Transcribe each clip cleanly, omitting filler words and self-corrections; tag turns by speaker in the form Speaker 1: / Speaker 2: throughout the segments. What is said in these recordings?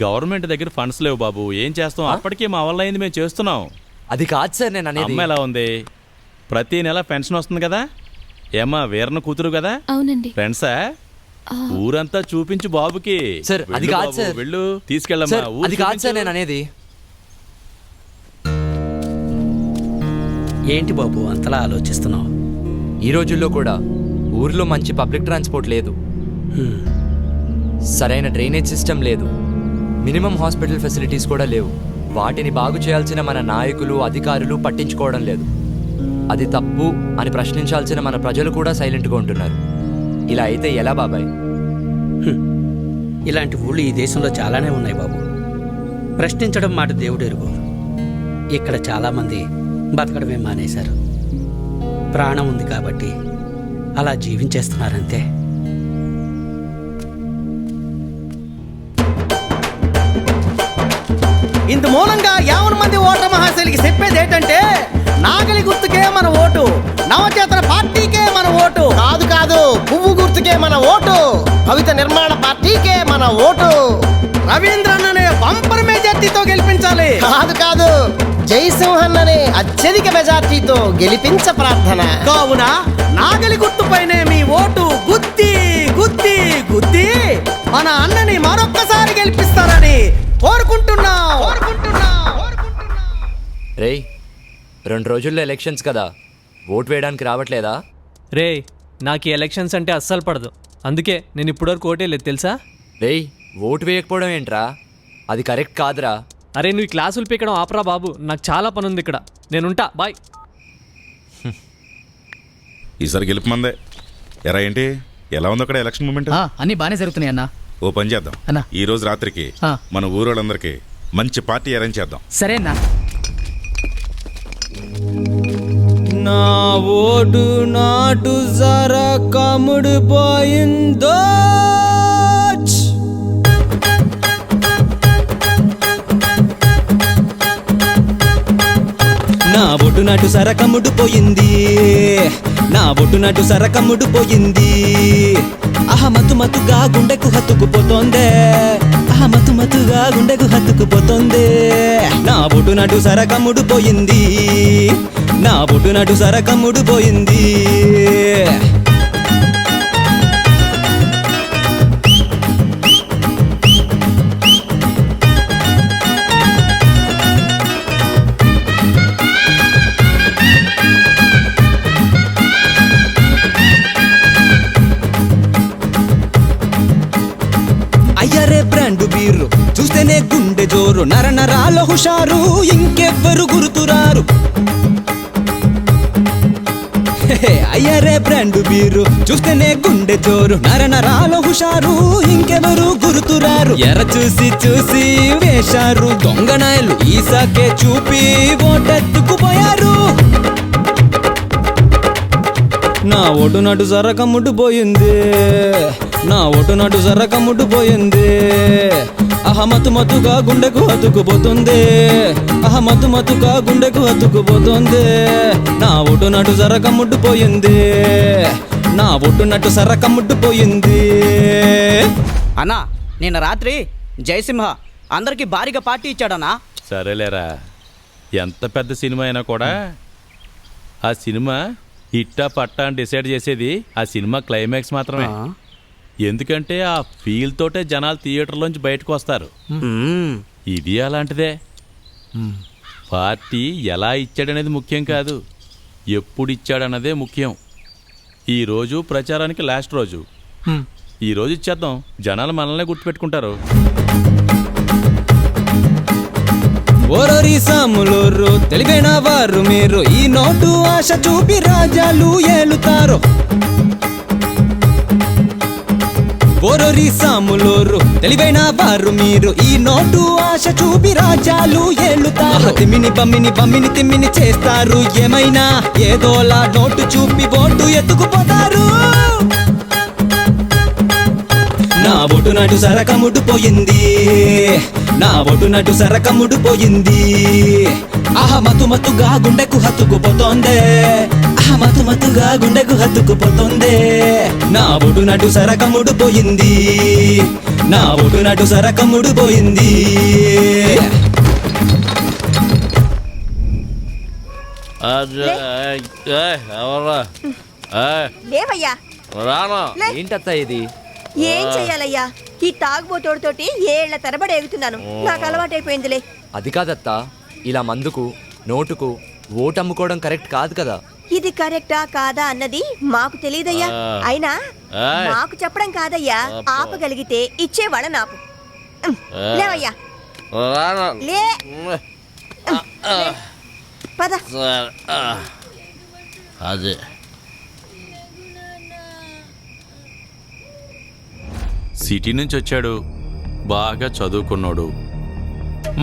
Speaker 1: Government దగ్గర funds లేవు బాబు, ఏం చేస్తాం? అప్పటికే మా వల్ల అయింది, మేము చేస్తున్నాం.
Speaker 2: అది కాదు సార్ నేను అనేది.
Speaker 1: అమ్మ ఎలా ఉంది? ప్రతి నెల పెన్షన్ వస్తుంది కదా? ఏమ్మా వీరన్న కూతురు కదా?
Speaker 3: అవునండి.
Speaker 1: ఫ్రెండ్సా? ఊరంతా చూపించు బాబుకి.
Speaker 2: సార్ అది కాదు సార్.
Speaker 1: వెళ్ళు, తీసుకెళ్ళమ్మా.
Speaker 2: అది కాదు సార్ నేను అనేది.
Speaker 4: ఏంటి బాబు అంతలా ఆలోచిస్తున్నావు?
Speaker 2: ఈ రోజుల్లో కూడా ఊర్లో మంచి పబ్లిక్ ట్రాన్స్పోర్ట్ లేదు, సరైన డ్రైనేజ్ సిస్టమ్ లేదు, మినిమం హాస్పిటల్ ఫెసిలిటీస్ కూడా లేవు. వాటిని బాగు చేయాల్సిన మన నాయకులు అధికారులు పట్టించుకోవడం లేదు. అది తప్పు అని ప్రశ్నించాల్సిన మన ప్రజలు కూడా సైలెంట్గా ఉంటున్నారు. ఇలా అయితే ఎలా బాబాయ్?
Speaker 4: ఇలాంటి ఊళ్ళు ఈ దేశంలో చాలానే ఉన్నాయి బాబు. ప్రశ్నించడం మాట దేవుడెరుగు. ఇక్కడ చాలామంది బతకడమే మానేశారు. ప్రాణం ఉంది కాబట్టి అలా జీవించేస్తున్నారంతే.
Speaker 5: ఇంత మూలంగా 50 మంది ఓటర్ మహాశైలికి చెప్పేది ఏంటంటే, నాగలి గుర్తుకే మన ఓటు, నవచేతన పార్టీకే మన ఓటు కాదు కాదు, పువ్వు గుర్తుకే మన ఓటు, కవిత నిర్మాణ పార్టీకే మన ఓటు, రవీంద్రన్ అనే బంపర్ మెజార్టీతో గెలిపించాలి కాదు కాదు, జయసింహన్ అనే అత్యధిక మెజార్టీతో గెలిపించ ప్రార్థన. కావున నాగలి గుర్తుపైనే మీ ఓటు గుద్ది గుద్ది గుద్ది మన అన్నని మరొక్కసారి గెలిపిస్తారని కోరుకుంటున్నా.
Speaker 2: రేయ్ 2 రోజుల్లో ఎలక్షన్స్ కదా, ఓటు వేయడానికి రావట్లేదా?
Speaker 6: రే నాకు ఈ ఎలక్షన్స్ అంటే అస్సలు పడదు, అందుకే నేను ఇప్పటివరకు ఓటేలేదు తెలుసా?
Speaker 2: రేయ్ ఓటు వేయకపోవడం ఏంట్రా? అది కరెక్ట్ కాదురా.
Speaker 6: అరే నువ్వు ఈ క్లాసులు పీకడం ఆపరా బాబు, నాకు చాలా పని ఉంది ఇక్కడ, నేనుంటా, బాయ్.
Speaker 7: ఈసారి గెలుపు మందే. ఎరా ఏంటి ఎలా ఉంది అక్కడ ఎలక్షన్ మూమెంట్?
Speaker 8: అన్ని బాగానే జరుగుతున్నాయి అన్న.
Speaker 7: ఓ పని చేద్దాం
Speaker 8: అన్నా,
Speaker 7: ఈ రోజు రాత్రికి మన ఊరోళ్ళందరికీ మంచి పార్టీ అరేంజ్ చేద్దాం.
Speaker 8: సరే అన్నా.
Speaker 5: నా ఓటు నాటు జరా కముడు పోయిందో, నా ఒట్టు నాటు సరకముడు పోయింది, నా ఒట్టు నాటు సరకముడు పోయింది, అహమతు మతుగా గుండెకు హత్తుకుపోతోందే, అహమతు మతుగా గుండెకు హత్తుకుపోతోందే, నా ఒట్టు నాటు సరకముడు పోయింది, నా ఒట్టు నాటు సరకముడు పోయింది. అయ్యరే బ్రాండు బీరు చూస్తేనే గుండె జోరు, నర నరాల హుషారు, ఇంకెవ్వరు గుర్తురారు. అయ్యరే బ్రాండు బీరు చూస్తేనే గుండె జోరు, నర నరాల హుషారు, ఇంకెవరు గుర్తురారు. ఎర చూసి చూసి వేశారు దొంగనాయలు, ఈసాకే చూపి ఓటెత్తుకుపోయారు. నా ఓటు నాటు సరకముడు పోయింది, నా ఓటు నాటు సరకముడు పోయింది, అహమతు మతుగా గుండెకు హత్తుకుపోతుంది, అహమతు మతుగా గుండెకు హత్తుకుపోతుంది, నా ఓటు నాటు సరకముడు పోయింది, నా ఓటు నాటు సరకముడు పోయింది.
Speaker 9: అన్నా నిన్న రాత్రి జయసింహ అందరికి భారీగా పార్టీ ఇచ్చాడన్నా.
Speaker 1: సరేలేరా, ఎంత పెద్ద సినిమా అయినా కూడా ఆ సినిమా హిట్టా పట్టా అని డిసైడ్ చేసేది ఆ సినిమా క్లైమాక్స్ మాత్రమే. ఎందుకంటే ఆ ఫీల్ తోటే జనాలు థియేటర్లోంచి బయటకు వస్తారు. ఇది అలాంటిదే. పార్టీ ఎలా ఇచ్చాడనేది ముఖ్యం కాదు, ఎప్పుడు ఇచ్చాడన్నదే ముఖ్యం. ఈరోజు ప్రచారానికి లాస్ట్ రోజు, ఈరోజు ఇచ్చేద్దాం, జనాలు మనల్నే గుర్తుపెట్టుకుంటారు. ఓరోరి సాములోరు తెలివైన వారు మీరు, ఈ నోటు ఆశ చూపి రాజాలు ఏలుతారు. ఓరోరి సాములోరు తెలివైన వారు మీరు, ఈ నోటు ఆశ చూపి రాజాలు ఏలుతారు. తిమ్మిని బమ్మిని బమ్మిని తిమ్మిని చేస్తారు, ఏమైనా ఏదోలా నోటు చూపి ఓటు ఎత్తుకుపోతారు. నా ఒట్టు నాటు సరకముడు పోయింది, నా ఒట్టు నాటు సరకముడు పోయింది, అహమతు మతుగా గుండెకు హత్తుకుపోతోందే, అహమతు మతుగా గుండెకు హత్తుకుపోతోందే, నా ఒట్టు నాటు సరకముడు పోయింది,
Speaker 3: నా ఓటు నాటు సరకమ్ముడు పోయింది.
Speaker 1: ఎవరా
Speaker 8: లేవయ్యా.
Speaker 1: రానా
Speaker 2: ఏంటత్తా ఇది?
Speaker 8: ఏం చెయ్యాలయ్యా, ఈ తాగుబోతోడితోటి ఏళ్ల తరబడి ఎగుతున్నాను. నాకు అలవాటైపోయిందిలే.
Speaker 2: అది కాదత్తా, ఇలా మందుకు నోటుకు ఓటు అమ్ముకోవడం కరెక్ట్ కాదు కదా.
Speaker 8: ఇది కరెక్టా కాదా అన్నది మాకు తెలియదయ్యా. అయినా మాకు చెప్పడం కాదయ్యా, ఆపగలిగితే ఇచ్చేవాళ్ళ నాపు. లేవయ్యా, లే. పద.
Speaker 1: అదే సిటీ నుంచి వచ్చాడు, బాగా చదువుకున్నాడు.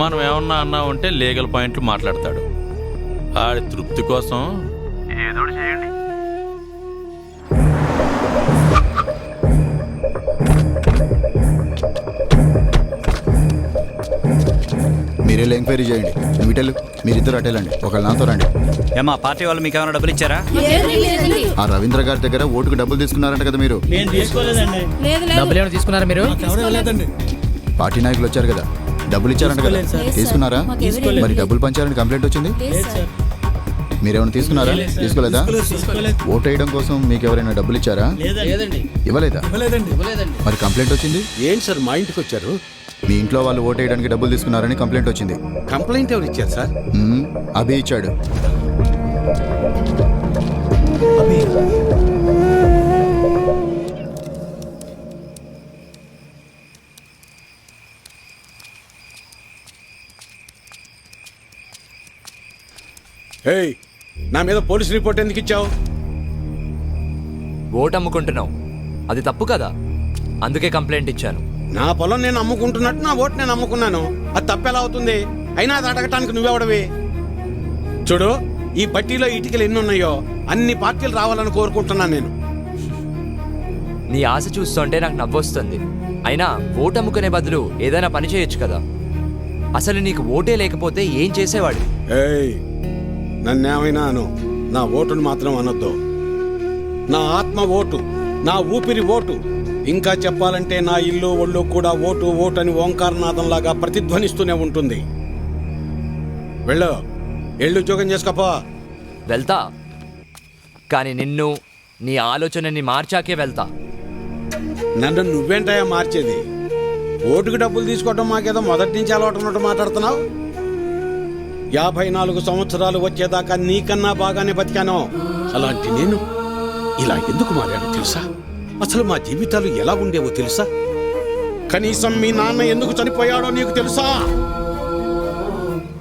Speaker 1: మనం ఏమన్నా అన్నా ఉంటే లీగల్ పాయింట్లు మాట్లాడతాడు. ఆడి తృప్తి కోసం ఏదో చేయండి.
Speaker 10: మీరే ఎంక్వైరీ చేయండి. నువ్వు ఇటెళ్ళు, మీరిద్దరు అటెళ్ళండి, ఒకళ్ళు నాతో రండి.
Speaker 3: ఏమా పార్టీ వాళ్ళు మీకు ఏమైనా డబ్బులు ఇచ్చారా?
Speaker 10: ఆ రవీంద్ర గారి దగ్గర ఓటుకు డబ్బులు తీసుకున్నారంట కదా మీరు? పార్టీ నాయకులు వచ్చారు కదా, డబ్బులు ఇచ్చారంట కదా, తీసుకున్నారా? మరి డబ్బులు పంచారని కంప్లైంట్ వచ్చింది. మీరేమైనా తీసుకున్నారా? తీసుకోలేదా? ఓటు వేయడం కోసం మీకు ఎవరైనా డబ్బులు ఇచ్చారా? ఇవ్వలేదా? మరి కంప్లైంట్ వచ్చింది.
Speaker 11: ఏంటి సార్ మా ఇంటికి వచ్చారు?
Speaker 10: మీ ఇంట్లో వాళ్ళు ఓటు వేయడానికి డబ్బులు తీసుకున్నారని కంప్లైంట్ వచ్చింది.
Speaker 11: కంప్లైంట్ ఎవరు ఇచ్చారు సార్?
Speaker 10: అభి ఇచ్చాడు.
Speaker 11: ఏయ్, నా మీద పోలీస్ రిపోర్ట్ ఎందుకు ఇచ్చావు?
Speaker 2: ఓటు అమ్ముకుంటున్నావు, అది తప్పు కదా, అందుకే కంప్లైంట్ ఇచ్చాను.
Speaker 11: నా పొలం నేను అమ్ముకుంటున్నట్టు నా ఓటు నేను అమ్ముకున్నాను. అది తప్పెలా అవుతుంది? అయినా అది అడగటానికి నువ్వెవడవి? చూడు, ఈ పట్టీలో ఇటుకలు ఎన్ని ఉన్నాయో అన్ని పార్టీలు రావాలని కోరుకుంటున్నాను నేను.
Speaker 2: నీ ఆశ చూస్తుంటే నాకు నవ్వొస్తుంది. అయినా ఓటు అమ్ముకునే బదులు ఏదైనా పని చేయొచ్చు కదా. అసలు నీకు ఓటే లేకపోతే ఏం చేసేవాడు?
Speaker 11: ఏయ్, నన్నేమైనా అను, నా ఓటును మాత్రం అనొద్దు. నా ఆత్మ ఓటు, నా ఊపిరి ఓటు. ఇంకా చెప్పాలంటే నా ఇల్లు ఒళ్ళు కూడా ఓటు ఓటు అని ఓంకారనాథంలాగా ప్రతిధ్వనిస్తూనే ఉంటుంది. వెళ్ళు, ఎళ్ళు ఉద్యోగం చేసుకోపో.
Speaker 2: వెళ్తా, కానీ నిన్ను నీ ఆలోచనని మార్చాకే వెళ్తా.
Speaker 11: నన్ను నువ్వేంటయా మార్చేది? ఓటుకు డబ్బులు తీసుకోవడం మాకేదో మొదటి నుంచి అలవాటు ఉన్నట్టు మాట్లాడుతున్నావు. 54 సంవత్సరాలు వచ్చేదాకా నీకన్నా బాగానే బతికాను. అలాంటి నేను ఇలా ఎందుకు మారాను తెలుసా? అసలు మా జీవితాలు ఎలా ఉండేవో తెలుసా? కనీసం మీ నాన్న ఎందుకు చనిపోయాడో నీకు తెలుసా?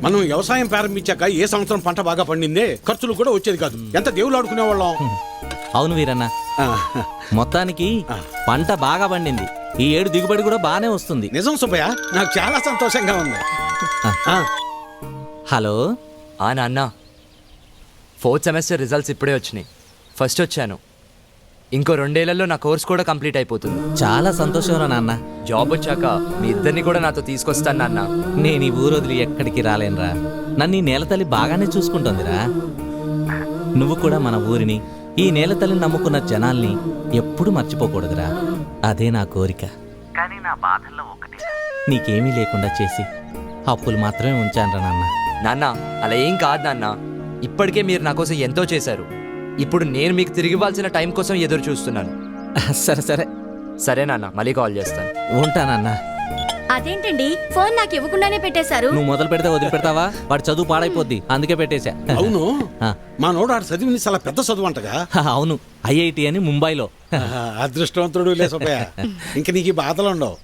Speaker 11: మనం వ్యవసాయం ప్రారంభించాక ఏ సంవత్సరం పంట బాగా పండిందే, ఖర్చులు కూడా వచ్చేది కాదు. ఎంత దేవుళ్ళు ఆడుకునేవాళ్ళం.
Speaker 12: అవును వీరన్న, మొత్తానికి పంట బాగా పండింది. ఈ ఏడు దిగుబడి కూడా బాగానే వస్తుంది.
Speaker 11: నిజం సుబ్బయ్య, నాకు చాలా సంతోషంగా ఉంది.
Speaker 12: హలో.
Speaker 2: నాన్న, 4th సెమిస్టర్ రిజల్ట్స్ ఇప్పుడే వచ్చినాయి. ఫస్ట్ వచ్చాను. ఇంకో 2 ఏళ్లలో నా కోర్స్ కూడా కంప్లీట్ అయిపోతుంది.
Speaker 12: చాలా సంతోషం రా నాన్న.
Speaker 2: జాబ్ వచ్చాక మీ ఇద్దరిని కూడా నాతో తీసుకొస్తాను నాన్న.
Speaker 12: నేను ఈ ఊరు వదిలి ఎక్కడికి రాలేనురా. నన్ను ఈ నేలతల్లి బాగానే చూసుకుంటుందిరా. నువ్వు కూడా మన ఊరిని, ఈ నేలతల్లిని నమ్ముకున్న జనాల్ని ఎప్పుడు మర్చిపోకూడదురా. అదే నా కోరిక. కానీ నా బాధల్లో ఒకటి, నీకేమీ లేకుండా చేసి అప్పులు మాత్రమే ఉంచానురా నాన్న.
Speaker 2: నాన్న, అలా ఏం కాదు నాన్న. ఇప్పటికే మీరు నా కోసం ఎంతో చేశారు. ఇప్పుడు నేను మీకు తిరిగి ఇవ్వాల్సిన టైం కోసం ఎదురు చూస్తున్నాను.
Speaker 12: సరే సరే
Speaker 2: సరే నాన్న, మళ్ళీ కాల్ చేస్తాను.
Speaker 12: ఉంటానన్నా.
Speaker 8: అదేంటంటే ఫోన్ నాకు ఇవ్వకుండానే పెట్టేశారు.
Speaker 12: నువ్వు మొదలు పెడితే వదిలిపెడతావా? వాడు చదువు పాడైపోద్ది, అందుకే పెట్టేశా.
Speaker 11: అవును, మా నోడు ఆడు చదివింది చాలా పెద్ద చదువు అంటగా.
Speaker 12: అవును, IIT అని ముంబైలో.
Speaker 11: అదృష్టవంతుడు లే సుబ్బయ్య, ఇంక నీకు ఈ బాధలు ఉండవు.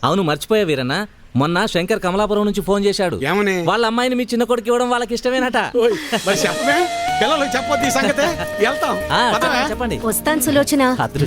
Speaker 12: అవును, మర్చిపోయా వీరన్న, మొన్న శంకర్ కమలాపురం నుంచి ఫోన్ చేశాడు.
Speaker 11: ఏమని?
Speaker 12: వాళ్ళ అమ్మాయిని మీ చిన్న కొడుకు ఇవ్వడం వాళ్ళకి ఇష్టమేనట.
Speaker 11: మరి చెప్పమే, పిల్లలు చెప్పొద్దు ఈ సంగతే. వెళ్తాం,
Speaker 12: చెప్పండి.
Speaker 8: వస్తాను సులోచన.